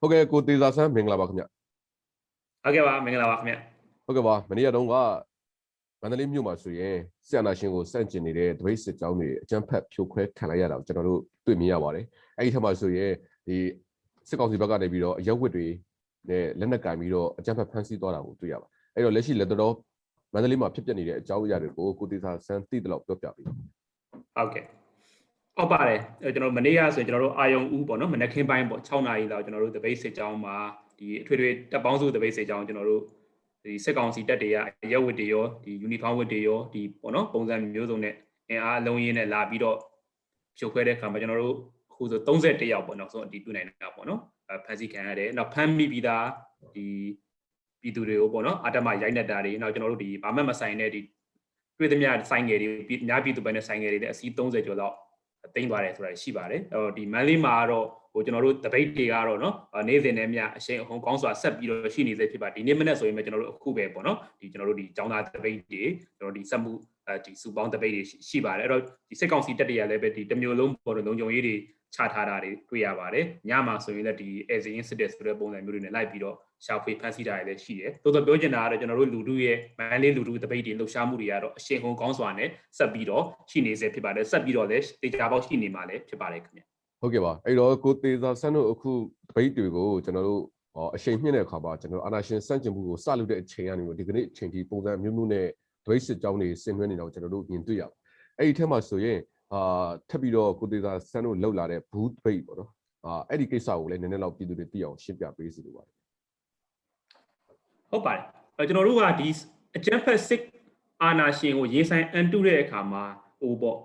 ဟုတ်ကဲ့ကိုတေဇာဆန်းမင်္ဂလာပါခင်ဗျဟုတ်ကဲ့ပါမင်္ဂလာပါခင်ဗျဟုတ်ကဲ့ပါမနေ့ကတုန်းကမန္တလေးမြို့မှာဆိုရင်ဆရာနာရှင်ကိုစန့်ကျင်နေတဲ့တပိတ်စစ်ကြောင်းတွေအကြမ်းဖက်ဖြိုခွဲခံလိုက်ရတာကိုကျွန်တော်တို့တွေ့မြင်ရပါတယ်အဲ့ဒီထက်မှဆိုရင်ဒီစစ်ကောင်စီဘက်ကနေပြီးတော့အရက်ဝတ်တွေနဲ့လက်နက်ကင်ပြီးတော့အကြမ်းဖက်ဖမ်းဆီးသွားတာကိုတွေ့ရပါအဲ့တော့လက်ရှိလက်တော်မန္တလေးမှာဖြစ်ပျက်နေတဲ့အကြောင်းအရာတွေကိုကိုတေဇာဆန်းသိတယ်လို့ပြောပြပေးပါဟုတ်ကဲ့ဟုတ်ပါတယ်ကျွန်တော်မနေ့ကဆိုရင်ကျွန်တော်တို့အာယုံဦးပေါ့နော်မနက်ခင်းပိုင်းပေါ့6နာရီလောက်ကျွန်တော်တို့တပိတ်စစ်ကြောင်းမှာဒီအထွေထွေတပ်ပေါင်းစုတပိတ်စစ်ကြောင်းကျွန်တော်တို့ဒီစစ်ကောင်စီတပ်တွေရရဲဝတ်တွေရောဒီယူနီဖောင်းဝတ်တွေရောဒီပေါ့နော်ပုံစံမျိုးစုံနဲ့အင်အားအလုံးရင်းနဲ့လာပြီးတော့ဖြိုခွဲတဲ့အခါမှာကျွန်တော်တို့အခုဆို31ယောက်ပေါ့နောက်ဆုံးအတီးတွေ့နိုင်တာပေါ့နော်ဖမ်းဆီးခံရတယ်နောက်ဖမ်းမိပြီးသားဒီပြည်သူတွေကိုပေါ့နော်အာတမရိုက်နှက်တာတွေနောက်ကျွန်တော်တို့ဒီဘာမှမဆိုင်တဲ့ဒီတွေ့သမျှဆိုင်ငယ်တွေအများပြည်သူပိုင်းနဲ့ဆိုင်ငယ်တွေလည်းအစီး30ကျော်လောက်သိမ်းသွားတယ်ဆိုတာရှိပါတယ်ဒီမန်လေးမှာတော့ဟိုကျွန်တော်တို့တပိတ်တွေကတော့နော်နေ့စဉ်နဲ့မြအရှိန်အဟုန်ကောင်းစွာဆက်ပြီးတော့ရှိနေစေဖြစ်ပါဒီနေ့မနေ့ဆိုရင်ကျွန်တော်တို့အခုပဲပေါ့နော်ဒီကျွန်တော်တို့ဒီចောင်းသားတပိတ်တွေကျွန်တော်ဒီစက်မှုဒီစုပေါင်းတပိတ်တွေရှိပါတယ်အဲ့တော့ဒီစစ်ကောင်စီတပ်တွေကလည်းပဲဒီတမျိုးလုံးပေါ်လုံးကြုံရေးတွေချထားတာတွေတွေ့ရပါတယ်ညမှာဆိုရင်လည်းဒီအဲဇင်းစစ်တဲ့ဆိုတဲ့ပုံစံမျိုးတွေနဲ့လိုက်ပြီးတော့ရှာဖွေဖမ်းဆီးတာတွေလည်းရှိတယ်တိုးတော့ပြောချင်တာကတော့ကျွန်တော်တို့လူထုရဲ့မန်လေးလူထုတပိတ်တွေလှုပ်ရှားမှုတွေကတော့အရှိန်ဟုန်ကောင်းစွာနဲ့ဆက်ပြီးတော့ရှိနေစေဖြစ်ပါတယ်ဆက်ပြီးတော့လည်းတေချာပေါက်ရှိနေမှာလည်းဖြစ်ပါတယ်ခင်ဗျဟုတ်ကဲ့ပါအဲ့တော့ကိုတေဇာဆန်းတို့အခုတပိတ်တွေကိုကျွန်တော်တို့အရှိန်မြင့်တဲ့အခါမှာကျွန်တော်အာနာရှင်စန့်ကျင်မှုကိုစလုပ်တဲ့အချိန်ကနေဒီကနေ့အချိန်ထိပုံစံမျိုးမျိုးနဲ့တပိတ်စစ်ကြောင်းတွေဆင်နွှဲနေတာကိုကျွန်တော်တို့မြင်တွေ့ရပါတယ်အဲ့ဒီထက်မှဆိုရင်ထပ်ပြီးတော့ကိုတေဇာဆန်းတို့လှုပ်လာတဲ့ဘူးတပိတ်ပေါ့နော်အဲ့ဒီကိစ္စကိုလည်းနည်းနည်းလောက်ပြည်သူတွေသိအောင်ရှင်းပြပေးစီလိုပါတယ်ဟုတ်ပါတယ်ကျွန်တော်တို့ကဒီအကြမ်းဖက်စစ်အာဏာရှင်ကိုရေးဆိုင်အန်တုတဲ့အခါမှာဟိုပေါ့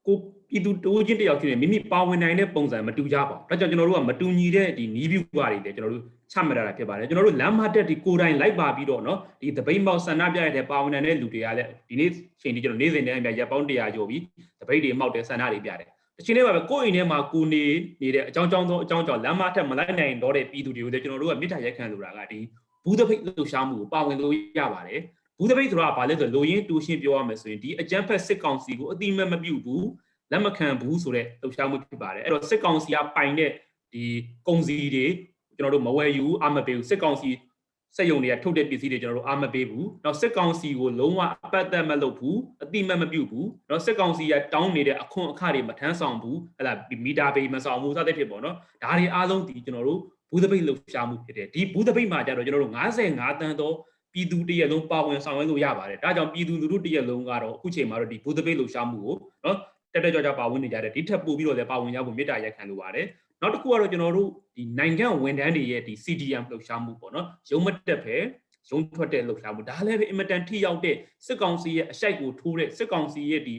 ကိုပြည်သူတိုးချင်းတယောက်ချင်းမိမိပါဝင်နိုင်တဲ့ပုံစံမတူကြပါဘူးဒါကြောင့်ကျွန်တော်တို့ကမတူညီတဲ့ဒီနီးဗျူပါတွေလည်းကျွန်တော်တို့ချမှတ်ရတာဖြစ်ပါတယ်ကျွန်တော်တို့လမ်းမတက်ဒီကိုယ်တိုင်လိုက်ပါပြီးတော့เนาะဒီတပိတ်မောက်ဆန္ဒပြရတဲ့ပါဝင်နိုင်တဲ့လူတွေကလည်းဒီနေ့ချိန်ဒီကျွန်တော်နေ့စဉ်နဲ့အများရပ်ပေါင်း100ကျော်ပြီးတပိတ်တွေမောက်တဲ့ဆန္ဒတွေပြတယ်တချင်းလေးပါပဲကိုယ့်အိမ်ထဲမှာကိုနေနေတဲ့အကြောင်းကြောင့်လမ်းမတက်မလိုက်နိုင်တော့တဲ့ပြည်သူတွေကိုလည်းကျွန်တော်တို့ကမြစ်တာရက်ခံလိုတာကဒီဘူးတပိတ်လှုပ်ရှားမှုကိုပါဝင်လို့ရပါတယ်ဘူးတပိတ်ဆိုတာဘာလဲဆိုလိုရင်းတူရှင်းပြောရမယ်ဆိုရင်ဒီအကြမ်းဖက်စစ်ကောင်စီကိုအတိမတ်မပြုတ်ဘူးလက်မခံဘူးဆိုတဲ့လှုပ်ရှားမှုဖြစ်ပါတယ်အဲ့တော့စစ်ကောင်စီကပိုင်တဲ့ဒီကုန်စည်တွေကျွန်တော်တို့မဝယ်ယူအာမပေးဘူးစစ်ကောင်စီစက်ရုံတွေကထုတ်တဲ့ပစ္စည်းတွေကျွန်တော်တို့အာမပေးဘူးနောက်စစ်ကောင်စီကိုလုံးဝအပတ်သက်မလုပ်ဘူးအတိမတ်မပြုတ်ဘူးနောက်စစ်ကောင်စီကတောင်းနေတဲ့အခွန်အခတွေမထမ်းဆောင်ဘူးဟဲ့လားမီတာပေမဆောင်ဘူးစသဖြင့်ပေါ့နော်ဒါတွေအားလုံးဒီကျွန်တော်တို့ဘူးတပိတ်လှုပ်ရှားမှုဖြစ်တယ်ဒီဘူးတပိတ်မှာကျတော့ကျွန်တော်တို့55တန်းသောပြည်သူတရက်လုံးပါဝင်ဆောင်ရွက်လို့ရပါတယ်ဒါကြောင့်ပြည်သူလူထုတရက်လုံးကတော့အခုချိန်မှာတော့ဒီဘူးတပိတ်လှုပ်ရှားမှုကိုနော်တက်ကြွပါဝင်နေကြတယ်ဒီထက်ပိုပြီးတော့လည်းပါဝင်ကြဖို့မေတ္တာရက်ခံလိုပါတယ်နောက်တစ်ခုကတော့ကျွန်တော်တို့ဒီနိုင်ငံဝန်ထမ်းတွေရဲ့ဒီ CDM လှုပ်ရှားမှုပေါ့နော်ရုံးမတက်ပဲရုံးထွက်တဲ့လှုပ်ရှားမှုဒါလည်းပဲအင်မတန်ထိရောက်တဲ့စစ်ကောင်စီရဲ့အရှိုက်ကိုထိုးတဲ့စစ်ကောင်စီရဲ့ဒ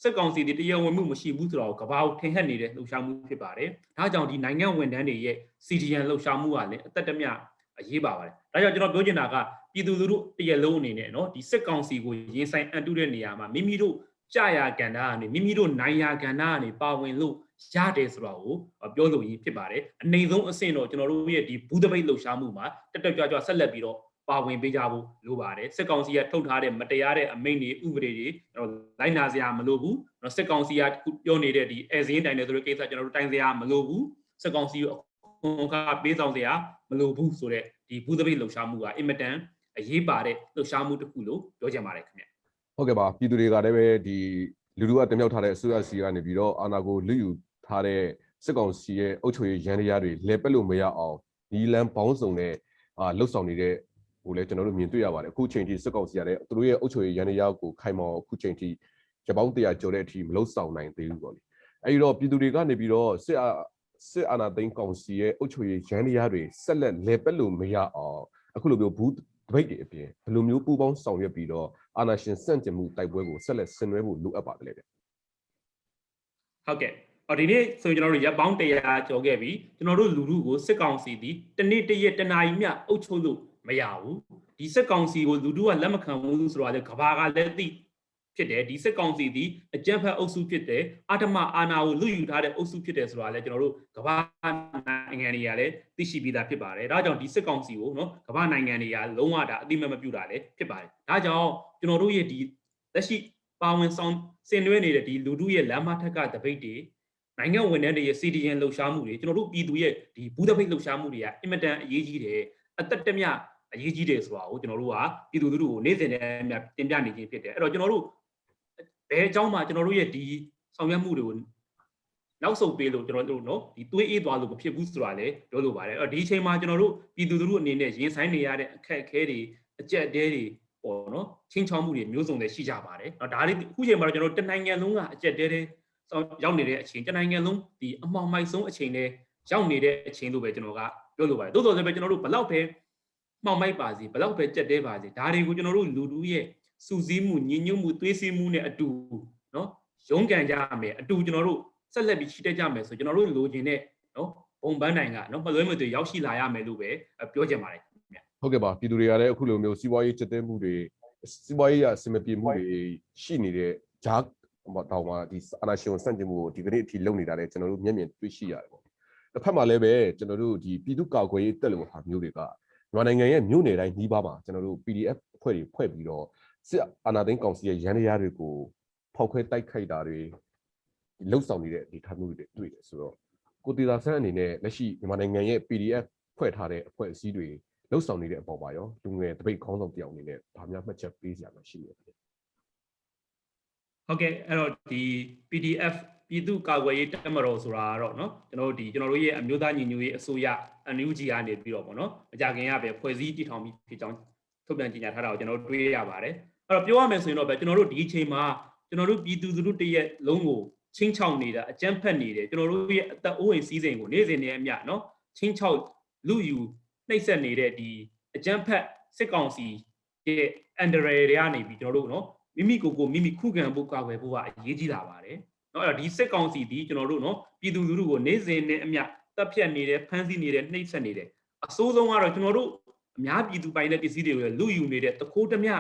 ီစစ်ကောင်စီတရားဝင်မှုမရှိဘူးဆိုတော့ကဘာကိုထင်ဟပ်နေတဲ့လှုပ်ရှားမှုဖြစ်ပါတယ်ဒါကြောင့်ဒီနိုင်ငံဝန်ထမ်းတွေရဲ့ CDM လှုပ်ရှားမှုကလည်းအသက်တမျှအရေးပါပါတယ်ဒါကြောင့်ကျွန်တော်ပြောချင်တာကပြည်သူလူထုတရက်လုံးအနေနဲ့နော်ဒီစစ်ကောင်စီကိုရင်ဆိုင်အန်တုတဲ့နေရာမှာမိမိတို့ကြာရာကဏ္ဍကနေမိမိတို့နိုင်ရာကဏ္ဍကနေပါဝင်လို့ရတယ်ဆိုတော့ကိုပြောလို့ရဖြစ်ပါတယ်အနေဆုံးအဆင့်တော့ကျွန်တော်တို့ရဲ့ဒီဘူးတပိတ်လှုပ်ရှားမှုမှာတက်ကြွဆက်လက်ပြီးတော့ပါဝင်ပေးကြဖို့လိုပါတယ်စစ်ကောင်စီကထုတ်ထားတဲ့မတရားတဲ့အမိန့်တွေဥပဒေတွေကျွန်တော်လိုက်နာစရာမလိုဘူးစစ်ကောင်စီကပြောနေတဲ့ဒီအဲဇင်းတိုင်တယ်ဆိုတဲ့ကိစ္စကျွန်တော်တို့တိုင်စရာမလိုဘူးစစ်ကောင်စီကိုခွန်ခါပေးဆောင်စရာမလိုဘူးဆိုတဲ့ဒီဘူးတပိတ်လှုပ်ရှားမှုကအင်မတန်အရေးပါတဲ့လှုပ်ရှားမှုတစ်ခုလို့ပြောချင်ပါတယ်ခင်ဗျဟုတ်ကဲ့ပါပြည်သူတွေကလည်းပဲဒီလူထုကတင်မြှောက်ထားတဲ့အစိုးရစီကနေပြီးတော့အာဏာကိုလူယူထားတဲ့စစ်ကောင်စီရဲ့အုပ်ချုပ်ရေးရန်တရားတွေလဲပက်လို့မရအောင်ဒီလမ်းပေါင်းစုံနဲ့လှုပ်ဆောင်နေတဲ့ဟိုလဲကျွန်တော်တို့မြင်တွေ့ရပါတယ်အခုချိန်ထိစစ်ကောင်စီကလည်းသူတို့ရဲ့အုပ်ချုပ်ရေးရန်တရားကိုခိုင်မာအခုချိန်ထိရပောင်း100ကျော်တဲ့အထိမလှုပ်ဆောင်နိုင်သေးဘူးပေါ့လေအဲဒီတော့ပြည်သူတွေကနေပြီးတော့စစ်အာဏာသိမ်းကောင်စီရဲ့အုပ်ချုပ်ရေးရန်တရားတွေဆက်လက်လဲပက်လို့မရအောင်အခုလိုမျိုးဘူးတပိတ်တွေအပြင်ဘယ်လိုမျိုးပူးပေါင်းဆောင်ရွက်ပြီးတော့အာဏာရှင်စန့်ကျင်မှုတိုက်ပွဲကိုဆက်လက်ဆင်နွှဲဖို့လိုအပ်ပါတယ်ဗျဟုတ်ကဲ့ဒီနေ့ဆိုရင်ကျွန်တော်တို့ရပ်ပေါင်း100ကျော်ခဲ့ပြီကျွန်တော်တို့လူထုကိုစစ်ကောင်စီဒီတနေ့တရက်တနာရီမြအုပ်ချုပ်လို့မရဘူးဒီစစ်ကောင်စီကိုလူထုကလက်မခံဘူးဆိုတော့လေကဘာကလည်းသိဖြစ်တယ်ဒီစစ်ကောင်စီဒီအကြမ်းဖက်အုပ်စုဖြစ်တယ်အာဓမအာဏာကိုလူယူထားတဲ့အုပ်စုဖြစ်တယ်ဆိုတာလေကျွန်တော်တို့ကဘာနိုင်ငံတွေကလည်းသိရှိပြီးသားဖြစ်ပါတယ်ဒါကြောင့်ဒီစစ်ကောင်စီကိုနော်ကဘာနိုင်ငံတွေကလုံးဝဒါအတိမတ်မပြုတာလည်းဖြစ်ပါတယ်ဒါကြောင့်ကျွန်တော်တို့ရဲ့ဒီလက်ရှိပါဝင်ဆောင်ဆင်နွှဲနေတဲ့ဒီလူထုရဲ့လမ်းမထက်ကတပိတ်တွေ နိုင်ငံဝန်ထမ်းတွေရဲ့ CDN လှုပ်ရှားမှုတွေကျွန်တော်တို့ပြည်သူရဲ့ဒီဘူးသပိတ်လှုပ်ရှားမှုတွေကအင်မတန်အရေးကြီးတယ်အသက်တမျှအရေးကြီးတယ်ဆိုတာကိုကျွန်တော်တို့ကပြည်သူလူထုကိုနေ့စဉ်နဲ့တင်ပြနေခြင်းဖြစ်တယ်အဲ့တော့ကျွန်တော်တို့ဘယ်အကြောင်းမှကျွန်တော်တို့ရဲ့ဒီဆောင်ရွက်မှုတွေကိုနောက်ဆုတ်ပေးလို့ကျွန်တော်တို့နော်ဒီသွေးအေးသွားလို့မဖြစ်ဘူးဆိုတာလည်းပြောလိုပါတယ်အဲ့တော့ဒီအချိန်မှာကျွန်တော်တို့ပြည်သူလူထုအနေနဲ့ရင်ဆိုင်နေရတဲ့အခက်အခဲတွေအကြက်အတဲတွေပေါ့နော်ချင်းချောင်းမှုတွေမျိုးစုံလည်းရှိကြပါတယ်เนาะဒါလေးအခုချိန်မှာတော့ကျွန်တော်တို့တနိုင်ငံလုံးကအကြက်တဲတွေရောက်နေတဲ့အချိန်တနိုင်ငံလုံးဒီအမှောင်မိုက်ဆုံးအချိန်တွေရောက်နေတဲ့အချိန်လို့ပဲကျွန်တော်ကပြောလိုပါတယ်တိုးတော်လည်းပဲကျွန်တော်တို့ဘလောက်ပဲမှောင်မိုက်ပါစီဘလောက်ပဲကြက်တဲပါစီဒါတွေကိုကျွန်တော်တို့လူထုရဲ့စူးစီးမှုညှဉ်းညွတ်မှုသွေးစည်းမှုနဲ့အတူเนาะရုန်းကန်ကြမယ်အတူကျွန်တော်တို့ဆက်လက်ပြီးရှိတတ်ကြမယ်ဆိုကျွန်တော်တို့လိုချင်တဲ့နော်ဘုံပန်းနိုင်ကနော်မလွဲမသွေရောက်ရှိလာရမယ်လို့ပဲပြောချင်ပါတယ်ခင်ဗျဟုတ်ကဲ့ပါပြည်သူတွေကလည်းအခုလိုမျိုးစီးပွားရေးကျက်တဲမှုတွေစီးပွားရေးအဆင်မပြေမှုတွေရှိနေတဲ့ဂျားတောင်မှာဒီအာဏာရှင်စန့်ကျင်မှုကိုဒီကနေ့အထိလုပ်နေတာလည်းကျွန်တော်တို့မျက်မြင်တွေ့ရှိရတယ်ပေါ့တစ်ဖက်မှာလည်းပဲကျွန်တော်တို့ဒီပြည်သူ့ကာကွယ်ရေးတက်လို့ဟာမျိုးတွေကမြန်မာနိုင်ငံရဲ့မြို့နယ်တိုင်းနှီးပါးမှာကျွန်တော်တို့ PDF အဖွဲ့တွေဖွဲ့ပြီးတော့စစ်အာဏာသိမ်းကောင်စီရဲ့ရန်တရားတွေကိုဖောက်ခွဲတိုက်ခိုက်တာတွေလှုပ်ဆောင်နေတဲ့ဒီထားမျိုးတွေတွေ့တယ်ဆိုတော့ကိုတီတာဆန်းအနေနဲ့လက်ရှိမြန်မာနိုင်ငံရဲ့ PDF ဖွဲ့ထားတဲ့အဖွဲ့အစည်းတွေလှုပ်ဆောင်နေတဲ့အပေါ်မှာရောလူငယ်တပိတ်ခေါင်းဆောင်တယောက်အနေနဲ့ဗာများမှတ်ချက်ပေးစရာမရှိဘူးဟုတ်ကဲ့အဲ့တော့ဒီ PDF ပြည်သူ့ကာကွယ်ရေးတပ်မတော်ဆိုတာကတော့เนาะကျွန်တော်တို့ရဲ့အမျိုးသားညီညွတ်ရေးအစိုးရ NUG ကနေပြီးတော့ပေါ့နော်အကြခင်ကပဲဖွဲ့စည်းတည်ထောင်ပြီးဖြစ်ကြောင်းထုတ်ပြန်ကြေညာထားတာကိုကျွန်တော်တို့တွေ့ရပါတယ်အဲ့တော့ပြောရမယ်ဆိုရင်တော့ပဲကျွန်တော်တို့ဒီအချိန်မှာကျွန်တော်တို့ပြည်သူလူထုတရက်လုံးကိုချင်းချောက်နေတာအကြမ်းဖက်နေတယ်ကျွန်တော်တို့ရဲ့အသက်အိုးအိမ်စည်းစိမ်ကိုနေ့စဉ်နဲ့အမျှเนาะချင်းချောက်လူယူနှိပ်စက်နေတဲ့ဒီအကြမ်းဖက်စစ်ကောင်စီရဲ့အန်ဒရယ်တွေကနေပြီးကျွန်တော်တို့เนาะမိမိကိုမိမိခုခံဖို့ကာကွယ်ဖို့ကအရေးကြီးလာပါတယ်เนาะအဲ့တော့ဒီစစ်ကောင်စီဒီကျွန်တော်တို့เนาะပြည်သူလူထုကိုနေ့စဉ်နဲ့အမျှတပ်ဖြတ်နေတယ်ဖမ်းဆီးနေတယ်နှိပ်စက်နေတယ်အဆိုးဆုံးကတော့ကျွန်တော်တို့အများပြည်သူပိုင်တဲ့ပစ္စည်းတွေကိုလူယူနေတဲ့တခိုးတမျှ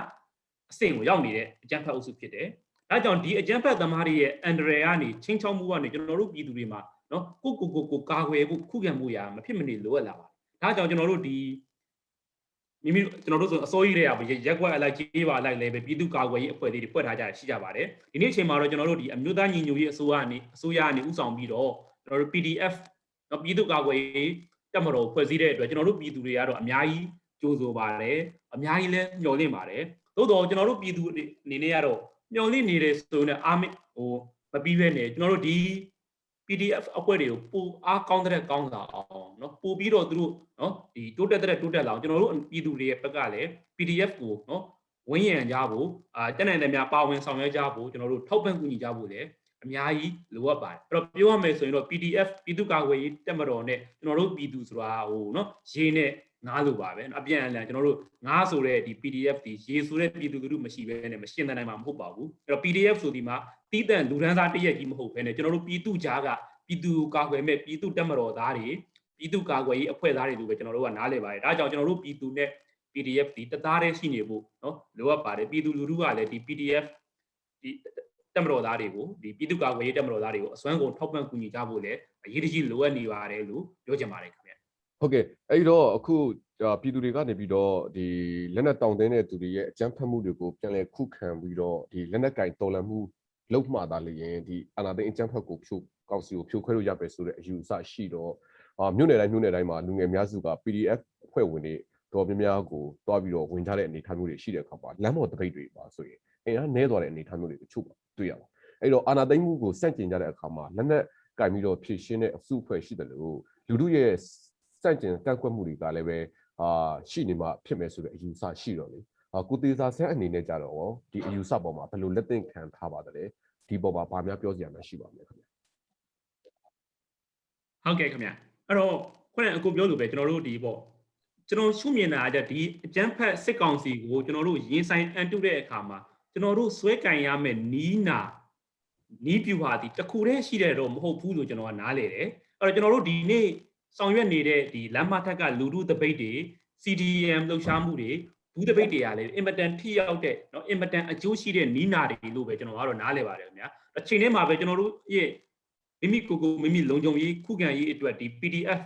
အဆင့်ကိုရောက်နေတဲ့အကြမ်းဖက်အုပ်စုဖြစ်တယ်။ဒါကြောင့်ဒီအကြမ်းဖက်သမားတွေရဲ့အန်ဒရယ်ကနေချင်းချောင်းမှုကနေကျွန်တော်တို့ပြည်သူတွေမှာနော်ကိုကာကွယ်ဖို့ခုခံမှုရာမဖြစ်မနေလိုအပ်လာပါတယ်။ဒါကြောင့်ကျွန်တော်တို့ဒီမိမိကျွန်တော်တို့ဆိုအစိုးရတွေကရက်ကွက်အလိုက်ကြီးပါအလိုက်လည်းပဲပြည်သူ့ကာကွယ်ရေးအဖွဲ့တွေဖွဲ့ထားကြရှိကြပါတယ်။ဒီနေ့အချိန်မှာတော့ကျွန်တော်တို့ဒီအမျိုးသားညီညွတ်ရေးအစိုးရကနေဥဆောင်ပြီးတော့ကျွန်တော်တို့ PDF နော်ပြည်သူ့ကာကွယ်ရေးတပ်မတော်ဖွဲ့စည်းတဲ့အတွက်ကျွန်တော်တို့ပြည်သူတွေကတော့အများကြီးကြိုးဆိုပါတယ်။အများကြီးလည်းမျှော်လင့်ပါတယ်။သို့တော့ကျွန်တော်တို့ပြည်သူအနေနဲ့ကတော့မျှော်လင့်နေတဲ့ဆိုရင်အားမပြီးပဲနေကျွန်တော်တို့ဒီ PDF အဖွဲ့တွေကိုပိုအားကောင်းတဲ့ကောင်းလာအောင်เนาะပို့ပြီးတော့သူတို့เนาะဒီတိုးတက်လာအောင်ကျွန်တော်တို့ပြည်သူတွေရဲ့ဘက်ကလည်း PDF ကိုเนาะဝန်းရံကြဖို့တက်နိုင်တဲ့များပါဝင်ဆောင်ရွက်ကြဖို့ကျွန်တော်တို့ထောက်ပံ့ကူညီကြဖို့လည်းအများကြီးလိုအပ်ပါတယ်အဲ့တော့ပြောရမယ်ဆိုရင်တော့ PDF ပြည်သူ့ကာကွယ်ရေးတပ်မတော်နဲ့ကျွန်တော်တို့ပြည်သူဆိုတာဟိုเนาะရေးနဲ့ငားလို့ပါပဲအပြန်အလှန်ကျွန်တော်တို့ငားဆိုတဲ့ဒီ PDF ဒီရေးဆိုတဲ့ပြည်သူလူထုမရှိဘဲနဲ့မရှင်းတဲ့နိုင်မှာမဟုတ်ပါဘူးအဲ့တော့ PDF ဆိုဒီမှာတီးတန့်လူဒန်းစားတရက်ကြီးမဟုတ်ဘဲနဲ့ကျွန်တော်တို့ပြည်သူကြားကပြည်သူကာကွယ်မဲ့ပြည်သူတပ်မတော်သားတွေပြည်သူကာကွယ်ရေးအဖွဲ့သားတွေလိုပဲကျွန်တော်တို့ကနားလည်ပါတယ်ဒါကြောင့်ကျွန်တော်တို့ပြည်သူနဲ့ PDF ဒီတသားတည်းရှိနေဖို့เนาะလိုအပ်ပါတယ်ပြည်သူလူထုကလည်းဒီ PDF ဒီတပ်မတော်သားတွေကိုဒီပြည်သူကာကွယ်ရေးတပ်မတော်သားတွေကိုအစွမ်းကုန်ထောက်ပံ့ကူညီကြဖို့လည်းအရေးတကြီးလိုအပ်နေပါတယ်လို့ပြောချင်ပါတယ်ခင်ဗျဟုတ်ကဲ့အဲ့တော့အခုပြည်သူတွေကနေပြီးတော့ဒီလက်နက်တောင်တင်းတဲ့သူတွေရဲ့အကြမ်းဖက်မှုတွေကိုပြန်လည်ခုခံပြီးတော့ဒီလက်နက်ကင်တော်လှန်မှုလုပ်မှသာလေရင်ဒီအာဏာသိမ်းအကြမ်းဖက်ကိုဖြိုကောင်စီကိုဖြိုခွဲလို့ရပဲဆိုတဲ့အယူအဆရှိတော့မြို့နယ်တိုင်းမှာလူငယ်များစုက PDF အဖွဲ့ဝင်တွေတော်များများကိုတွားပြီးတော့ဝင်ကြတဲ့အနေအထားမျိုးတွေရှိတဲ့အခါမှာလမ်းပေါ်တပိတ်တွေပါဆိုရင်အင်အားနည်းသွားတဲ့အနေအထားမျိုးတွေတချို့တွေ့ရပါတယ်အဲ့တော့အာဏာသိမ်းမှုကိုစန့်ကျင်ကြတဲ့အခါမှာလက်နက်ကင်ပြီးတော့ဖြည့်ရှင်းတဲ့အစုအဖွဲ့ရှိတယ်လို့လူတို့ရဲ့စန့်ကျင်ကန့်ကွက်မှုတွေကလည်းပဲရှိနေမှဖြစ်မယ်ဆိုတဲ့အယူအဆရှိတော့လေကိုတေစာဆန်းအနေနဲ့ကြတော့ဒီအယူအဆပေါ်မှာဘယ်လိုလက်သင့်ခံထားပါတယ်ဒီပေါ်မှာဘာများပြောစရာမရှိပါဘူးခင်ဗျဟုတ်ကဲ့ခင်ဗျအဲ့တော့ခုနကအခုပြောလို့ပဲကျွန်တော်တို့ဒီပေါ့ကျွန်တော်ရှုမြင်တာကဒီအကျန်းဖက်စစ်ကောင်စီကိုကျွန်တော်တို့ရင်ဆိုင်အန်တုတဲ့အခါမှာကျွန်တော်တို့ဆွဲကင်ရမယ့်နီးပြူဟာဒီတခုတည်းရှိတဲ့တော့မဟုတ်ဘူးလို့ကျွန်တော်ကနားလေတယ်အဲ့တော့ကျွန်တော်တို့ဒီနေ့ဆောင်ရွက်နေတဲ့ဒီလမ်းမထက်ကလူထုတပိတ်တွေ CDM လှုပ်ရှားမှုတွေဘူးတပိတ်တွေကလည်းအင်မတန်ထိရောက်တဲ့เนาะအင်မတန်အကျိုးရှိတဲ့နီးနာတွေလို့ပဲကျွန်တော်ကတော့နားလေပါတယ်ခင်ဗျာအချိန်ထဲမှာပဲကျွန်တော်တို့ရဲ့မိမိလုံခြုံရေးခုခံရေးအတွက်ဒီ PDF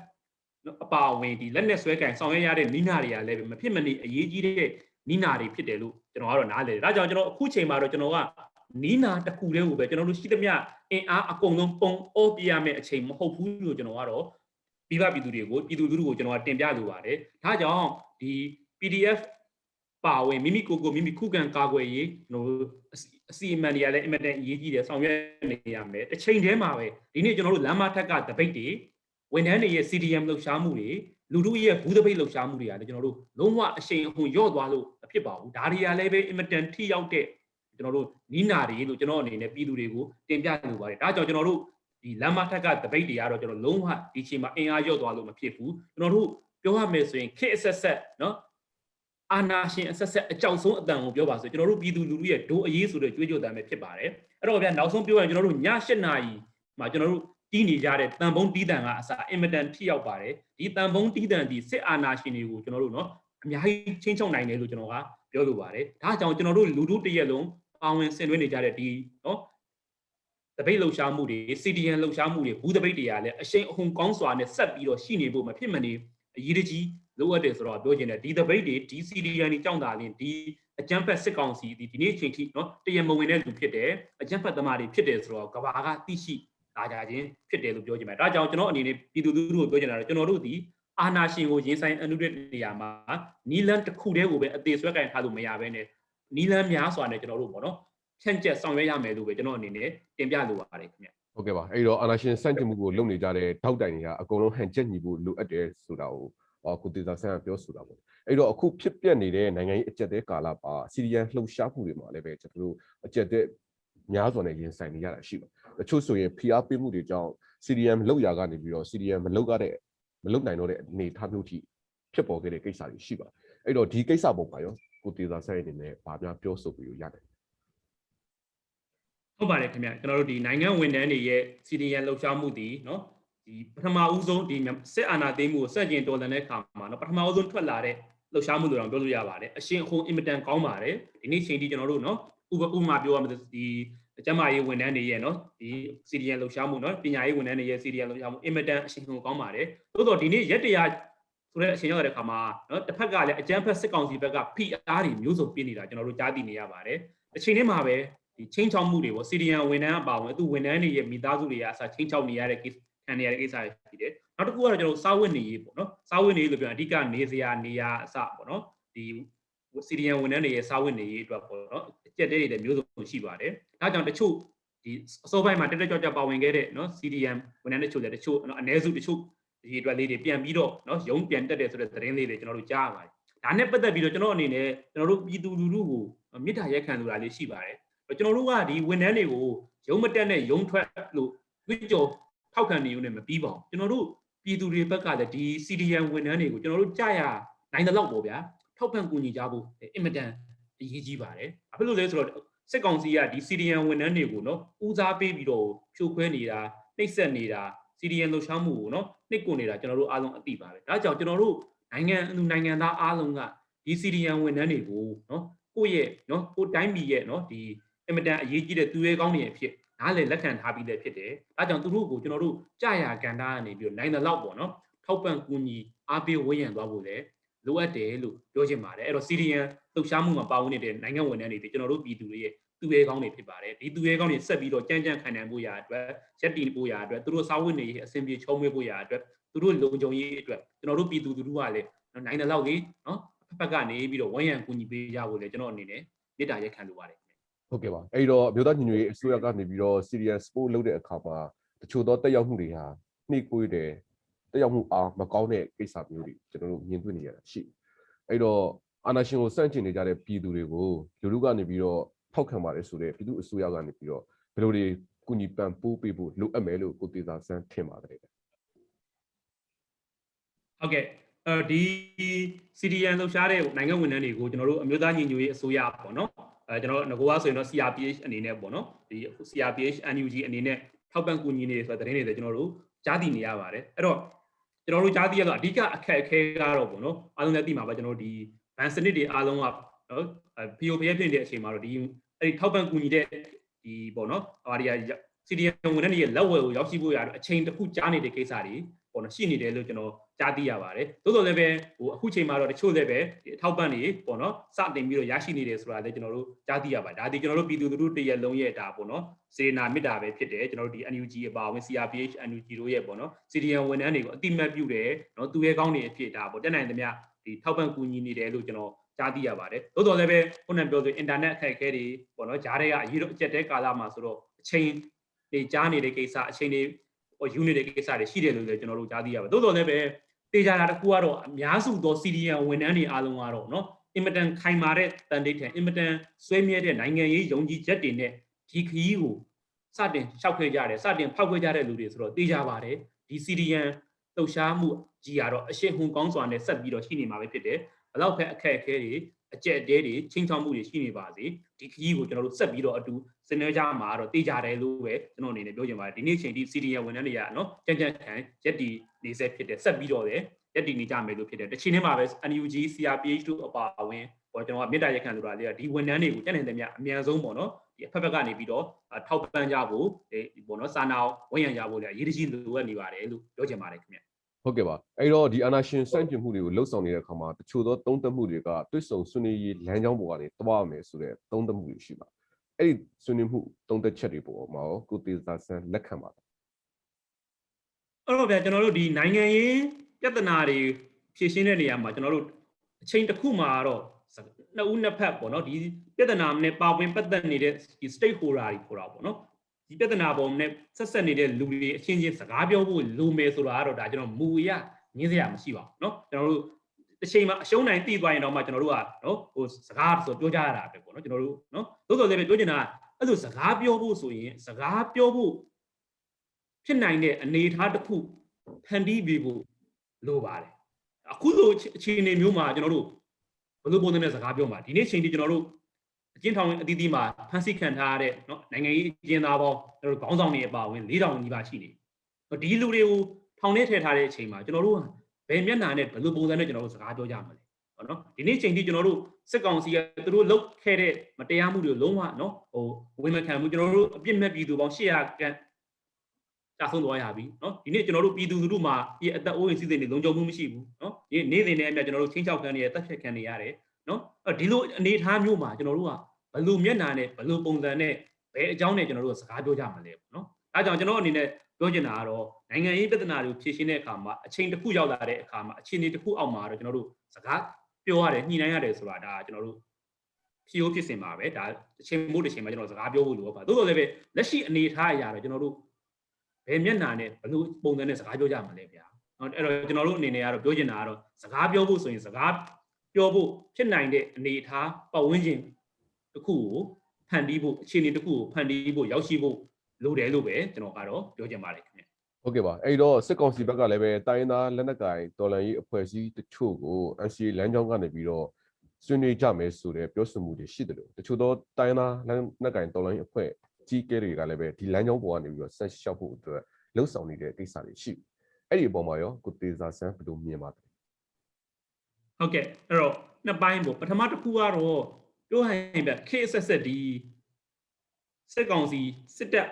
အပါအဝင်ဒီလက်နက်ဆွဲကင်ဆောင်ရွက်ရတဲ့နီးနာတွေကလည်းမဖြစ်မနေအရေးကြီးတဲ့နီးနာတွေဖြစ်တယ်လို့ကျွန်တော်ကတော့နားလေတယ်ဒါကြောင့်ကျွန်တော်အခုချိန်မှာတော့ကျွန်တော်က နီးနာတစ်ခုတည်းကိုပဲကျွန်တော်တို့ရှိသမျှအင်အားအကုန်လုံးပုံအောပြရမယ့်အချိန်မဟုတ်ဘူးလို့ကျွန်တော်ကတော့ပြည်ပပြည်သူတွေကိုပြည်သူလူထုကိုကျွန်တော်ကတင်ပြလိုပါတယ်ဒါကြောင့်ဒီ PDF ပါဝင်မိမိကိုယ်ကိုမိမိခုခံကာကွယ်ရေးကျွန်တော်တို့အစီအမံတွေကလည်းအင်မတန်အရေးကြီးတယ်ဆောင်ရွက်နေရမယ်တစ်ချိန်တည်းမှာပဲဒီနေ့ကျွန်တော်တို့လမ်းမထက်ကတပိတ်တွေဝန်ထမ်းတွေရဲ့ CDM လှုပ်ရှားမှုတွေလူထုရဲ့ဘူးတပိတ်လှုပ်ရှားမှုတွေကလည်းကျွန်တော်တို့လုံးဝအရှိန်အဟုန်လျော့သွားလို့မဖြစ်ပါဘူးဒါတွေကလည်းပဲအင်မတန်ထိရောက်တဲ့ကျွန်တော်တို့နီးနာတွေလို့ကျွန်တော်အနေနဲ့ပြည်သူတွေကိုတင်ပြလိုပါတယ်ဒါကြောင့်ကျွန်တော်တို့ဒီလမ်းမထက်ကတပိတ်တွေကတော့ကျွန်တော်လုံးဝဒီချိန်မှာအင်အားလျော့သွားလို့မဖြစ်ဘူးကျွန်တော်တို့ပြောရမယ်ဆိုရင်ခေတ်အဆက်ဆက်နော်အာနာရှင်အဆက်ဆက်အကြောက်ဆုံးအတန်ကိုပြောပါဆိုကျွန်တော်တို့ပြည်သူလူထုရဲ့ဒိုးအေးဆိုတဲ့ကြွေးကြော်တမ်းပဲဖြစ်ပါတယ်အဲ့တော့ဗျာနောက်ဆုံးပြောရင်ကျွန်တော်တို့ည7 နာရီမှာကျွန်တော်တို့တီးနေကြတဲ့တန်ပုံးတီးတန်ကအစားအင်မတန်ထိရောက်ပါတယ်ဒီတန်ပုံးတီးတန်ဒီစစ်အာဏာရှင်တွေကိုကျွန်တော်တို့နော်အများကြီးချင်းချောက်နိုင်တယ်လို့ကျွန်တော်ကပြောလိုပါတယ်ဒါကြောင့်ကျွန်တော်တို့လူထုတရက်လုံးပါဝင်ဆင်နွှဲနေကြတဲ့ဒီနော်တပိတ်လှုပ်ရှားမှုတွေ CDN လှုပ်ရှားမှုတွေဘူးတပိတ်တွေကလည်းအရှိန်အဟုန်ကောင်းစွာနဲ့ဆက်ပြီးတော့ရှိနေဖို့မဖြစ်မနေအရေးကြီးလိုအပ်တယ်ဆိုတော့ပြောချင်တယ်ဒီတပိတ်တွေဒီ CDN တွေကြောင့်သာလင်းဒီအကြမ်းဖက်စစ်ကောင်စီဒီနေ့ချိန်ထိနော်တရမဝင်တဲ့လူဖြစ်တယ်အကြမ်းဖက်သမားတွေဖြစ်တယ်ဆိုတော့ကဘာကသိရှိလာကြခြင်းဖြစ်တယ်လို့ပြောချင်ပါတယ်ဒါကြောင့်ကျွန်တော်အနေနဲ့ပြည်သူလူထုကိုပြောချင်တာတော့ကျွန်တော်တို့ဒီအာဏာရှင်ကိုရင်ဆိုင်အနုတဲ့နေရာမှာနီလန်းတစ်ခုတည်းကိုပဲအသေးဆွဲကင်ထားလို့မရဘဲနဲ့နီလန်းများစွာနဲ့ကျွန်တော်တို့ပေါ့နော်ဖြန့်ကျက်ဆောင်ရွက်ရမယ်လို့ပဲကျွန်တော်အနေနဲ့တင်ပြလိုပါတယ်ခင်ဗျဟုတ်ကဲ့ပါအဲ့တော့အာဏာရှင်စန့်ကျင်မှုကိုလုပ်နေကြတဲ့ထောက်တိုင်တွေကအကုန်လုံးဟန်ချက်ညီဖို့လိုအပ်တယ်ဆိုတာကိုကိုတေသာဆန်းကပြောဆိုတာပေါ့အဲ့တော့အခုဖြစ်ပျက်နေတဲ့နိုင်ငံရေးအကျပ်တဲကာလပါစီရီယန်လှုပ်ရှားမှုတွေမှာလည်းပဲကျွန်တော်တို့အကျပ်တဲများစွာနဲ့ရင်ဆိုင်နေရတာရှိပါတယ်တချို့ဆိုရင်ဖိအားပေးမှုတွေကြောင့်စီရီယန်မလုပ်ရကနေပြီးတော့စီရီယန်မလုပ်နိုင်တော့တဲ့အနေအထားမျိုးထိဖြစ်ပေါ်ခဲ့တဲ့ကိစ္စတွေရှိပါတယ်အဲ့တော့ဒီကိစ္စပုံမှာရောကိုတေသာဆန်းအနေနဲ့ဗာများပြောဆိုပြီးရတယ်ဟုတ်ပါတယ်ခင်ဗျကျွန်တော်တို့ဒီနိုင်ငံဝန်ထမ်းတွေရဲ့ CDN လှုပ်ရှားမှုတည်နော်ဒီပထမဦးဆုံးဒီစစ်အာဏာသိမ်းမှုကိုစတင်တော်လှန်တဲ့အခါမှာနော်ပထမဦးဆုံးထွက်လာတဲ့လှုပ်ရှားမှုလို့တော့ပြောလို့ရပါတယ်အရှင်အဟုန်အင်မတန်ကောင်းပါတယ်ဒီနေ့ချိန်ထိကျွန်တော်တို့နော်ဥပမာပြောရမယ်ဒီကျန်းမာရေးဝန်ထမ်းတွေရဲ့နော်ဒီ CDN လှုပ်ရှားမှုနော်ပညာရေးဝန်ထမ်းတွေရဲ့ CDN လှုပ်ရှားမှုအင်မတန်အရှင်အဟုန်ကောင်းပါတယ်သို့တော့ဒီနေ့ရက်တရားဆိုတဲ့အချိန်ရောက်တဲ့အခါမှာနော်တစ်ဖက်ကလည်းအကြမ်းဖက်စစ်ကောင်စီဘက်ကဖိအားတွေမျိုးစုံပြနေတာကျွန်တော်တို့ကြားသိနေရပါတယ်အချိန်လေးမှာပဲဒီချင်းချောက်မှုတွေပေါ့ CDN ဝန်ထမ်းအပါဝင်သူဝန်ထမ်းတွေရဲ့မိသားစုတွေကအစားချင်းချောက်နေရတဲ့ခံနေရတဲ့ကိစ္စတွေရှိတယ်နောက်တစ်ခုကတော့ကျွန်တော်စားဝတ်နေရေးပေါ့နော်စားဝတ်နေရေးလို့ပြောရင်အဓိကနေစရာနေရာအစပေါ့နော်ဒီ CDN ဝန်ထမ်းတွေရဲ့စားဝတ်နေရေးအတွက်ပေါ့နော်အကျက်တဲတွေလည်းမျိုးစုံရှိပါတယ်ဒါကြောင့်တချို့ဒီအစောပိုင်းမှာတက်ကြွပါဝင်ခဲ့တဲ့နော် CDN ဝန်ထမ်းတချို့လည်းတချို့နော်အ ਨੇ စုတချို့ဒီအတွက်လေးတွေပြန်ပြီးတော့နော်ရုံးပြန်တက်တယ်ဆိုတဲ့သတင်းလေးတွေကျွန်တော်တို့ကြားရပါတယ်ဒါနဲ့ပတ်သက်ပြီးတော့ကျွန်တော်အနေနဲ့ကျွန်တော်တို့ပြည်သူလူထုကိုမေတ္တာရက်ခံလိုတာလေးရှိပါတယ်ကျွန်တော်တို့ကဒီဝန်ထမ်းတွေကိုရုံးမတက်နဲ့ရုံးထွက်လို့ကြွကြော်ထောက်ခံနေရုံနဲ့မပြီးပါဘူးကျွန်တော်တို့ပြည်သူတွေဘက်ကလည်းဒီ CDN ဝန်ထမ်းတွေကိုကျွန်တော်တို့ကြားရနိုင်တဲ့လောက်ပေါ့ဗျာထောက်ပံ့ကူညီကြဖို့အင်မတန်အရေးကြီးပါတယ်ဘာဖြစ်လို့လဲဆိုတော့စစ်ကောင်စီကဒီ CDN ဝန်ထမ်းတွေကိုနော်ဦးစားပေးပြီးတော့ဖြိုခွဲနေတာနှိပ်စက်နေတာ CDN လှုပ်ရှားမှုကိုနော်နှိပ်ကွနေတာကျွန်တော်တို့အားလုံးအသိပါပဲဒါကြောင့်ကျွန်တော်တို့နိုင်ငံသားအားလုံးကဒီ CDN ဝန်ထမ်းတွေကိုနော်ကိုယ့်ရဲ့နော်ကိုတိုင်းပြည်ရဲ့နော်ဒီအင်မတန်အရေးကြီးတဲ့သူရဲကောင်းတွေအဖြစ်နားလည်လက်ခံထားပြီးလည်းဖြစ်တယ်ဒါကြောင့်သူတို့ကိုကျွန်တော်တို့ကြာရကန်တာကနေပြီးတော့နိုင်တဲ့လောက်ပေါ့နော်ထောက်ပံ့ကူညီအားပေးဝန်းရံသွားဖို့လည်းလိုအပ်တယ်လို့ပြောချင်ပါတယ်အဲ့တော့ CDN လှုပ်ရှားမှုမှာပါဝင်နေတဲ့နိုင်ငံဝန်ထမ်းတွေကျွန်တော်တို့ပြည်သူတွေရဲ့သူရဲကောင်းတွေဖြစ်ပါတယ်ဒီသူရဲကောင်းတွေဆက်ပြီးတော့ကြမ်းကြမ်းခံနိုင်ဖို့ရာအတွက်ရက်တီဖို့ရာအတွက်သူတို့စာဝတ်နေရေးအဆင်ပြေချုံးမွေးဖို့ရာအတွက်သူတို့လုံခြုံရေးအတွက်ကျွန်တော်တို့ပြည်သူလူထုကလည်းနိုင်တဲ့လောက်လေးနော်ဖက်ကနေပြီးတော့ဝန်းရံကူညီပေးကြဖို့လည်းကျွန်တော်အနေနဲ့မေတ္တာရက်ခံလိုပါတယ်ဟုတ်ကဲ့ပါအဲ့တော့မြို့သားညီညွတ်ရေးအစိုးရကနေပြီးတော့ Syrian Sport လုပ်တဲ့အခါမှာတချို့သောတက်ရောက်မှုတွေဟာနှိပ်ကွေးတယ်တက်ရောက်မှုအားမကောင်းတဲ့ကိစ္စမျိုးတွေကျွန်တော်တို့မြင်တွေ့နေရတာရှိအဲ့တော့အာဏာရှင်ကိုစန့်ကျင်နေကြတဲ့ပြည်သူတွေကိုလူထုကနေပြီးတော့ထောက်ခံပါတယ်ဆိုတဲ့ပြည်သူအစိုးရကနေပြီးတော့ဘယ်လိုတွေကူညီပံ့ပိုးပေးဖို့လိုအပ်မယ်လို့ကိုတေသာဆန်းထင်ပါတယ်ဟုတ်ကဲ့ဒီ CDN လှုပ်ရှားတဲ့နိုင်ငံဝန်ထမ်းတွေကိုကျွန်တော်တို့အမျိုးသားညီညွတ်ရေးအစိုးရပေါ့နော်ကျွန်တော်ငကိုကဆိုရင်တော့ CRPH အနေနဲ့ပေါ့နော်ဒီ CRPH NUG အနေနဲ့ထောက်ပံ့ကူညီနေတယ်ဆိုတဲ့သတင်းတွေကျွန်တော်တို့ကြားသိနေရပါတယ်အဲ့တော့ကျွန်တော်တို့ကြားသိရတော့အဓိကအခက်အခဲကတော့ပေါ့နော်အားလုံးလည်းသိမှာပါကျွန်တော်တို့ဒီဘန်စနစ်တွေအားလုံးကနော် POP ဖြစ်နေတဲ့အချိန်မှာတော့ဒီအဲ့ဒီထောက်ပံ့ကူညီတဲ့ဒီပေါ့နော်ဟာဒီCDN ဝန်ထမ်းတွေရဲ့လက်ဝယ်ကိုရောက်ရှိဖို့ရတော့အချိန်တစ်ခုကြားနေတဲ့ကိစ္စတွေ ပေါ်နော်ရှိနေတယ်လို့ကျွန်တော်ကြားသိရပါတယ်သို့တော်လည်းပဲဟိုအခုချိန်မှာတော့တချို့လည်းပဲအထောက်ပံ့တွေပေါ်နော်စတင်ပြီးတော့ရရှိနေတယ်ဆိုတာလည်းကျွန်တော်တို့ကြားသိရပါတယ်ဒါဒီကျွန်တော်တို့ပြည်သူလူထုတရက်လုံးရဲ့ဒါပေါ်နော်စေနာမေတ္တာပဲဖြစ်တယ်ကျွန်တော်တို့ဒီ NUG အပါအဝင် CRPH NUG တို့ရဲ့ပေါ်နော် CDN ဝန်ထမ်းတွေကိုအတိမတ်ပြုတယ်နော်သူရဲ့ကောင်းနေအဖြစ်ဒါပေါ်တက်နိုင်သမျှဒီထောက်ပံ့ကူညီနေတယ်လို့ကျွန်တော်ကြားသိရပါတယ်သို့တော်လည်းပဲခုနပြောဆို internet အခက်အခဲတွေပေါ်နော်ဂျားတွေကအရေးတော့အကျက်တဲကာလမှာဆိုတော့အချိန်တွေကြားနေတဲ့ကိစ္စအချိန်တွေယူနေတဲ့ကိစ္စတွေရှိတယ်လို့လည်းကျွန်တော်တို့ကြားသိရပါတယ်သို့တော်လည်းပဲတေချာတာတစ်ခုကတော့အများစုသော CDN ဝန်ထမ်းတွေအားလုံးကတော့နော်အင်မတန်ခိုင်မာတဲ့တန်တိတ်ထန်အင်မတန်ဆွေးမြဲတဲ့နိုင်ငံရေးယုံကြည်ချက်တွေနဲ့ဒီခရီးကိုစတင်လျှောက်ခဲ့ကြတယ်စတင်ဖောက်ခဲ့ကြတဲ့လူတွေဆိုတော့တေချာပါတယ်ဒီ CDN လှုပ်ရှားမှုကြီးကတော့အရှိန်ဟုန်ကောင်းစွာနဲ့ဆက်ပြီးတော့ရှိနေမှာပဲဖြစ်တယ်ဘလောက်ပဲအခက်အခဲတွေအကျက်အတဲတွေချင်းချောင်းမှုတွေရှိနေပါစေဒီခရီးကိုကျွန်တော်တို့ဆက်ပြီးတော့အတူစင်နွှဲကြမှာတော့တေချာတယ်လို့ပဲကျွန်တော်အနေနဲ့ပြောချင်ပါတယ်ဒီနေ့ချိန်ဒီ CDN ဝန်ထမ်းတွေကနော်ကြံ့ကြံ့ခံရက်တီနေဆက်ဖြစ်တယ်ဆက်ပြီးတော့လည်းရက်တီနေကြမယ်လို့ဖြစ်တယ်တစ်ချိန်တည်းမှာပဲ NUG CRPH တို့အပါအဝင်ဟောကျွန်တော်ကမေတ္တာရက်ခံဆိုတာလေးကဒီဝန်ထမ်းတွေကိုတက်နေတဲ့မြအမြန်ဆုံးပေါ့နော်ဒီအဖက်ဖက်ကနေပြီးတော့ထောက်ပံ့ကြဖို့ဒီပေါ့နော်စာနာဝန်ရံကြဖို့လည်းအရေးကြီးလိုအပ်နေပါတယ်လို့ပြောချင်ပါတယ်ခင်ဗျဟုတ်ကဲ့ပါအဲ့တော့ဒီအာနာရှင်စန့်ကျင်မှုတွေကိုလှုပ်ဆောင်နေတဲ့အခါမှာတချို့သောသုံးသပ်မှုတွေကတွစ်ဆုံဆွေးနွေးရေးလမ်းကြောင်းပေါ်ကနေတွားမယ်ဆိုတဲ့သုံးသပ်မှုတွေရှိပါအဲ့ဒီဆွေးနွေးမှုသုံးသပ်ချက်တွေပေါ်မှာရောကိုတေစာဆန်းလက်ခံပါတယ်အဲ့တော့ဗျာကျွန်တော်တို့ဒီနိုင်ငံရေးပြဿနာတွေဖြေရှင်းတဲ့နေရာမှာကျွန်တော်တို့အချိန်တစ်ခုမှာတော့နှစ်ဦးနှစ်ဖက်ပေါ့နော်ဒီပြဿနာနဲ့ပါဝင်ပတ်သက်နေတဲ့ဒီ stakeholder တွေခေါ်တာပေါ့နော်ဒီပြဿနာပေါ်နဲ့ဆက်ဆက်နေတဲ့လူတွေအချင်းချင်းစကားပြောဖို့လိုမယ်ဆိုတာကတော့ဒါကျွန်တော်မူအရငင်းစရာမရှိပါဘူးเนาะကျွန်တော်တို့တစ်ချိန်မှာအရှုံးနိုင်တည်သွားရင်တော့မှကျွန်တော်တို့ကเนาะဟိုစကားဆိုပြောကြရတာပဲပေါ့เนาะကျွန်တော်တို့เนาะသို့တော်လည်းပဲပြောချင်တာအဲ့လိုစကားပြောဖို့ဆိုရင်စကားပြောဖို့ဖြစ်နိုင်တဲ့အနေအထားတစ်ခုဖန်တီးပြီးဖို့လိုပါတယ်အခုလိုအခြေအနေမျိုးမှာကျွန်တော်တို့ဘယ်လိုပုံစံနဲ့စကားပြောမှာဒီနေ့ချိန်ထိကျွန်တော်တို့အကျဉ်းထောင်အသီးသီးမှာဖန်ဆီးခံထားရတဲ့เนาะနိုင်ငံရေးအကျဉ်းသားပေါင်းကျွန်တော်တို့ခေါင်းဆောင်တွေအပါအဝင်4000နီးပါးရှိနေဒီလူတွေကိုထောင်ထဲထည့်ထားတဲ့အချိန်မှာကျွန်တော်တို့ဘယ်မျက်နှာနဲ့ဘယ်လိုပုံစံနဲ့ကျွန်တော်တို့စကားပြောကြမှာလဲเนาะဒီနေ့ချိန်ထိကျွန်တော်တို့စစ်ကောင်စီကသူတို့လုပ်ခဲ့တဲ့မတရားမှုတွေလုံးဝเนาะဟိုဝန်မခံဘူးကျွန်တော်တို့အပြစ်မဲ့ပြည်သူပေါင်း800ခန့်တာဆုံးသွားရပြီเนาะဒီနေ့ကျွန်တော်တို့ပြည်သူလူထုမှာဒီအသက်အိုးအိမ်စီးစိမ်တွေလုံခြုံမှုမရှိဘူးเนาะဒီနေ့စဉ်နဲ့အမြတ်ကျွန်တော်တို့ချင်းချောက်ခံနေရတက်ဖြတ်ခံနေရတယ်เนาะဒီလိုအနေအထားမျိုးမှာကျွန်တော်တို့ကဘယ်လိုမျက်နှာနဲ့ဘယ်လိုပုံစံနဲ့ဘယ်အကြောင်းနဲ့ကျွန်တော်တို့စကားပြောကြမှာလဲပေါ့နော်အဲဒါကြောင့်ကျွန်တော်အနေနဲ့ပြောချင်တာကတော့နိုင်ငံရေးပြဿနာတွေဖြေရှင်းတဲ့အခါမှာအချိန်တစ်ခုရောက်လာတဲ့အခါမှာအခြေအနေတစ်ခုအောက်မှာတော့ကျွန်တော်တို့စကားပြောရတယ်ညှိနှိုင်းရတယ်ဆိုတာဒါကျွန်တော်တို့ဖြီးရိုးဖြစ်စင်ပါပဲဒါတစ်ချိန်မို့တစ်ချိန်မှာကျွန်တော်စကားပြောဖို့လိုပါသို့တော်လည်းပဲလက်ရှိအနေအထားအရာတော့ကျွန်တော်တို့ဘယ်မျက်နှာနဲ့ဘယ်လိုပုံစံနဲ့စကားပြောကြမှာလဲဗျာအဲ့တော့ကျွန်တော်တို့အနေနဲ့ကတော့ပြောချင်တာကတော့စကားပြောဖို့ဆိုရင်စကားပြောဖို့ဖြစ်နိုင်တဲ့အနေအထားပတ်ဝန်းကျင်တစ်ခုကိုဖန်တီးဖို့အခြေအနေတစ်ခုကိုဖန်တီးဖို့ရောက်ရှိဖို့လိုတယ်လို့ပဲကျွန်တော်ကတော့ပြောချင်ပါတယ်ခင်ဗျဟုတ်ကဲ့ပါအဲ့တော့စစ်ကောင်စီဘက်ကလည်းပဲတိုင်းသားလက်နက်ကိုင်တော်လှန်ရေးအဖွဲ့အစည်းတချို့ကို NCA လမ်းကြောင်းကနေပြီးတော့ဆွေးနွေးကြမယ်ဆိုတဲ့ပြောဆိုမှုတွေရှိတယ်လို့တချို့သောတိုင်းသားလက်နက်ကိုင်တော်လှန်ရေးအဖွဲ့ကြီးကဲတွေကလည်းပဲဒီလမ်းကြောင်းပေါ်ကနေပြီးတော့ဆက်လျှောက်ဖို့အတွက်လှုံ့ဆော်နေတဲ့ကိစ္စတွေရှိအဲ့ဒီအပေါ်မှာရောကိုတေစာဆန်းဘယ်လိုမြင်ပါသလဲဟုတ်ကဲ့အဲ့တော့နှစ်ပိုင်းပေါ့ပထမတစ်ခုကတော့ပြောဟရင်ဗျခေတ်ဆက်ဆက်ဒီစစ်ကောင်စီစစ်တပ်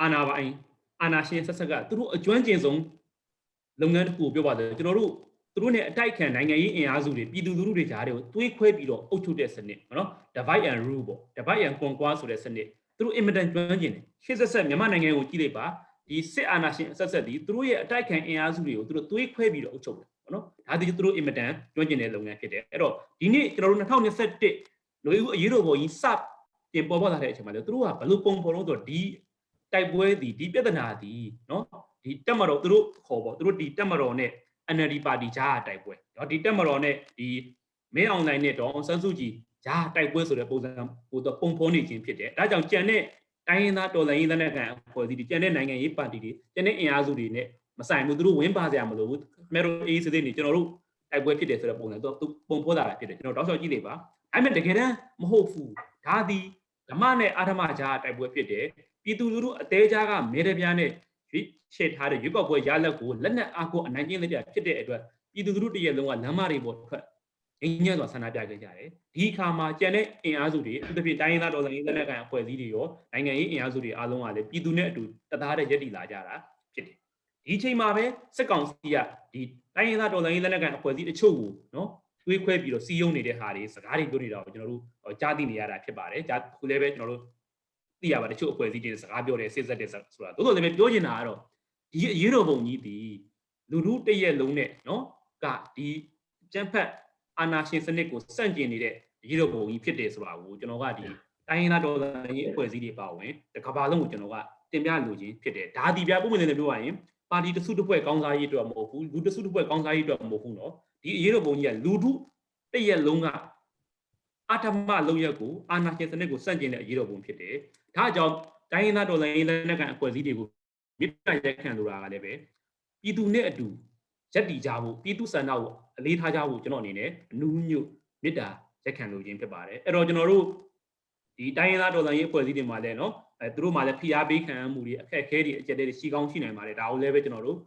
အာဏာပိုင်အာဏာရှင်ဆက်ဆက်ကသူတို့အကျွမ်းကျင်ဆုံးလုပ်ငန်းတစ်ခုပြောပါတယ်ကျွန်တော်တို့သူတို့ ਨੇ အတိုက်ခံနိုင်ငံရေးအင်အားစုတွေပြည်သူလူထုတွေကြားတွေကိုတွေးခွဲပြီးတော့အုပ်ချုပ်တဲ့စနစ်နော် divide and rule ပေါ့ divide and conquer ဆိုတဲ့စနစ်သူတို့အင်မတန်ကျွမ်းကျင်တယ်ခေတ်ဆက်ဆက်မြန်မာနိုင်ငံကိုကြည့်လိုက်ပါဒီစစ်အာဏာရှင်ဆက်ဆက်ဒီသူတို့ရဲ့အတိုက်ခံအင်အားစုတွေကိုသူတို့တွေးခွဲပြီးတော့အုပ်ချုပ်တယ်နော်ဒါဒီသူတို့အင်မတန်ကျွမ်းကျင်တဲ့လုပ်ငန်းဖြစ်တယ်အဲ့တော့ဒီနေ့ကျွန်တော်တို့2021လူဦးအရေးတော်ပုံကြီးစတင်ပေါ်ပေါက်လာတဲ့အချိန်မှာလေသူတို့ကဘယ်လိုပုံဖော်လို့ဆိုတော့ဒီတိုက်ပွဲဒီပြဿနာဒီနော်ဒီတက်မတော်သူတို့ခေါ်ပေါ့သူတို့ဒီတက်မတော်နဲ့ NLD ပါတီကြားတိုက်ပွဲနော်ဒီတက်မတော်နဲ့ဒီမင်းအောင်လှိုင်နဲ့ဒေါအောင်ဆန်းစုကြည်ကြားတိုက်ပွဲဆိုတဲ့ပုံစံဟိုတော့ပုံဖော်နေခြင်းဖြစ်တယ်ဒါကြောင့်ကြံတဲ့တိုင်းရင်းသားတော်လှန်ရေးလက်နက်ကိုင်အဖွဲ့အစည်းတွေကြံတဲ့နိုင်ငံရေးပါတီတွေကြံတဲ့အင်အားစုတွေနဲ့မဆိုင်ဘူးသူတို့ဝင်းပါစရာမလိုဘူးခင်ဗျားတို့အေးစစ်စစ်နေကျွန်တော်တို့တိုက်ပွဲဖြစ်တယ်ဆိုတဲ့ပုံစံတော့သူပုံဖော်တာဖြစ်တယ်ကျွန်တော်တောက်လျှောက်ကြည့်လိုက်ပါအဲ့မဲ့တကယ်တမ်းမဟုတ်ဘူးဒါသည်ဓမ္မနဲ့အာဓမ္မကြားတိုက်ပွဲဖြစ်တယ်ပြည်သူလူထုအသေးကြားကမဲရပြားနဲ့ရှေ့ထားတဲ့ရွေးကောက်ပွဲရလဒ်ကိုလက်နက်အားကိုအနိုင်ကျင့်လက်ပြဖြစ်တဲ့အတွက်ပြည်သူလူထုတရက်လုံးကလမ်းမတွေပေါ်ထွက်ငင်းညံ့စွာဆန္ဒပြခဲ့ကြတယ်ဒီအခါမှာကြံတဲ့အင်အားစုတွေအထူးသဖြင့်တိုင်းရင်းသားတော်လှန်ရေးလက်နက်ကိုင်အဖွဲ့အစည်းတွေရောနိုင်ငံရေးအင်အားစုတွေအားလုံးကလည်းပြည်သူနဲ့အတူတသားတည်းရည်တည်လာကြတာဖြစ်တယ် ဒီချိန်မှာပဲစစ်ကောင်စီကဒီတိုင်းရင်းသားတော်လှန်ရေးလက်နက်ကိုင်အဖွဲ့အစည်းတချို့ကိုနော်တွေးခွဲပြီးတော့စီးယုံနေတဲ့ဟာတွေစကားတွေပြောနေတာကိုကျွန်တော်တို့ကြားသိနေရတာဖြစ်ပါတယ်။ခုလည်းပဲကျွန်တော်တို့သိရပါတချို့အဖွဲ့အစည်းတွေစကားပြောတယ်စစ်ဆက်တယ်ဆိုတာသို့တော်လည်းပြောချင်တာကတော့ဒီအရေးတော်ပုံကြီးဒီလူလူတရက်လုံးနဲ့နော်ကဒီကျန်းဖက်အာဏာရှင်စနစ်ကိုစန့်ကျင်နေတဲ့အရေးတော်ပုံကြီးဖြစ်တယ်ဆိုတာကိုကျွန်တော်ကဒီတိုင်းရင်းသားတော်လှန်ရေးအဖွဲ့အစည်းတွေပါဝင်တကဘာလုံးကိုကျွန်တော်ကတင်ပြလိုခြင်းဖြစ်တယ်ဒါဒီပြပုံမှန်တယ်ပြောရရင်ပါတီတစုတစ်ဖွဲ့ကောင်းစားရေးအတွက်မဟုတ်ဘူးလူတစုတစ်ဖွဲ့ကောင်းစားရေးအတွက်မဟုတ်ဘူးเนาะဒီအရေးတော်ပုံကြီးကလူထုတရက်လုံးကအထမလုံးရက်ကိုအာဏာရှင်စနစ်ကိုစန့်ကျင်တဲ့အရေးတော်ပုံဖြစ်တယ်ဒါကြောင့်တိုင်းရင်းသားတော်လှန်ရေးလက်နက်ကိုင်အဖွဲ့အစည်းတွေကိုမြစ်ပြရက်ခံလိုတာကလည်းပဲပြည်သူနဲ့အတူရက်တီကြဖို့ပြည်သူဆန္ဒကိုအလေးထားကြဖို့ကျွန်တော်အနေနဲ့အနူးညွတ်မေတ္တာရက်ခံလိုခြင်းဖြစ်ပါတယ်အဲ့တော့ကျွန်တော်တို့ဒီတိုင်းရင်းသားတော်လှန်ရေးအဖွဲ့အစည်းတွေမှာလည်းเนาะသူတို့မှာလည်းဖိအားပေးခံမှုတွေအခက်အခဲတွေအကျက်တွေရှိကောင်းရှိနိုင်ပါတယ်ဒါကိုလည်းပဲကျွန်တော်တို့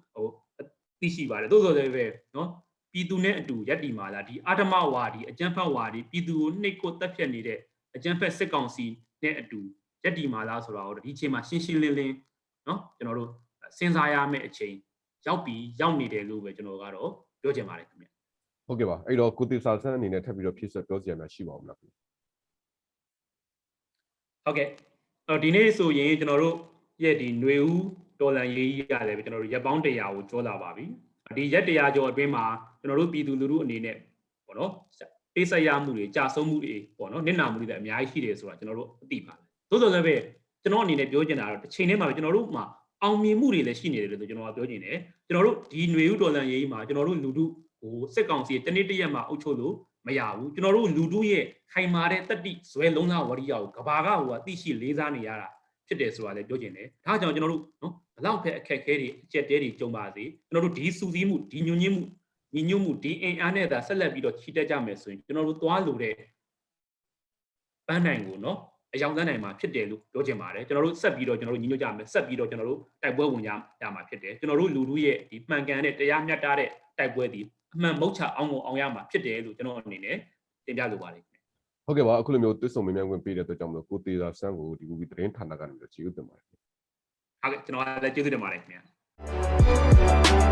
သိရှိပါတယ်သို့သော်လည်းပဲเนาะပြည်သူနဲ့အတူရက်တီမှာလားဒီအာဓမဝါဒီအကြမ်းဖက်ဝါဒီပြည်သူကိုနှိပ်ကွပ်တပ်ဖြတ်နေတဲ့အကြမ်းဖက်စစ်ကောင်စီနဲ့အတူရက်တီမှာလားဆိုတာကိုဒီအချိန်မှာရှင်းရှင်းလင်းလင်းเนาะကျွန်တော်တို့စဉ်းစားရမယ့်အချိန်ရောက်နေတယ်လို့ပဲကျွန်တော်ကတော့ပြောချင်ပါတယ်ခင်ဗျဟုတ်ကဲ့ပါအဲ့တော့ကိုတေစာဆန်းအနေနဲ့ထပ်ပြီးတော့ဖြည့်ဆွတ်ပြောစရာများရှိပါဦးမလားခင်ဗျဟုတ်ကဲ့ဒီနေ့ဆိုရင်ကျွန်တော်တို့ရဲ့ဒီຫນွေဦးတော်လန်ရေးကြီးရတယ်ကျွန်တော်တို့ရက်ပေါင်း100ကိုကြောလာပါပြီဒီရက်100ကျော်အတွင်းမှာကျွန်တော်တို့ပြည်သူလူထုအနေနဲ့ပေါ့နော်တိတ်ဆက်ရမှုတွေကြာဆုံးမှုတွေပေါ့နော်နစ်နာမှုတွေလည်းအများကြီးရှိတယ်ဆိုတာကျွန်တော်တို့အသိပါတယ်သို့တော်လည်းပဲကျွန်တော်အနေနဲ့ပြောချင်တာတော့တစ်ချိန်တည်းမှာပဲကျွန်တော်တို့မှာအောင်မြင်မှုတွေလည်းရှိနေတယ်လို့ကျွန်တော်ကပြောချင်တယ်ကျွန်တော်တို့ဒီຫນွေဦးတော်လန်ရေးကြီးမှာကျွန်တော်တို့လူထုဟိုစစ်ကောင်စီတနေ့တရက်မှာအုပ်ချုပ်လို့မရဘူးကျွန်တော်တို့လူထုရဲ့ခိုင်မာတဲ့တတိဇွဲလုံးသားဝရိယကိုကဘာကဟိုကသိရှိလေးစားနေရတာဖြစ်တယ်ဆိုတာလည်းပြောချင်တယ်ဒါကြောင့်ကျွန်တော်တို့နော်ဘလောက်ပဲအခက်ခဲတွေအကျက်တဲတွေကြုံပါစေကျွန်တော်တို့ဒီစူးစီးမှုဒီညွန့်ညင်းမှုညီညွတ်မှုဒီအင်အားနဲ့သာဆက်လက်ပြီးတော့ချီတက်ကြမယ်ဆိုရင်ကျွန်တော်တို့သွားလို့တဲ့ပန်းနိုင်ကိုနော်အယောင်တန်းနိုင်မှာဖြစ်တယ်လို့ပြောချင်ပါတယ်ကျွန်တော်တို့ဆက်ပြီးတော့ကျွန်တော်တို့ညီညွတ်ကြမယ်ဆက်ပြီးတော့ကျွန်တော်တို့တိုက်ပွဲဝင်ကြမှာဖြစ်တယ်ကျွန်တော်တို့လူထုရဲ့ဒီမှန်ကန်တဲ့တရားမျှတတဲ့တိုက်ပွဲဒီအမှန်မဟုတ်ချအောင်ကိုအောင်ရမှာဖြစ်တယ်လို့ကျွန်တော်အနေနဲ့တင်ပြလိုပါတယ်ဟုတ်ကဲ့ပါအခုလိုမျိုးတွစ်ဆုံမြင်မြန်ဝင်ပေးတဲ့အတွက်ကြောင့်မလို့ကိုတေစာဆန်းကိုဒီမူဗီသတင်းဌာနကနေပြီးတော့ကျေးဇူးတင်ပါတယ်ဟုတ်ကဲ့ကျွန်တော်လည်းကျေးဇူးတင်ပါတယ်ခင်ဗျာ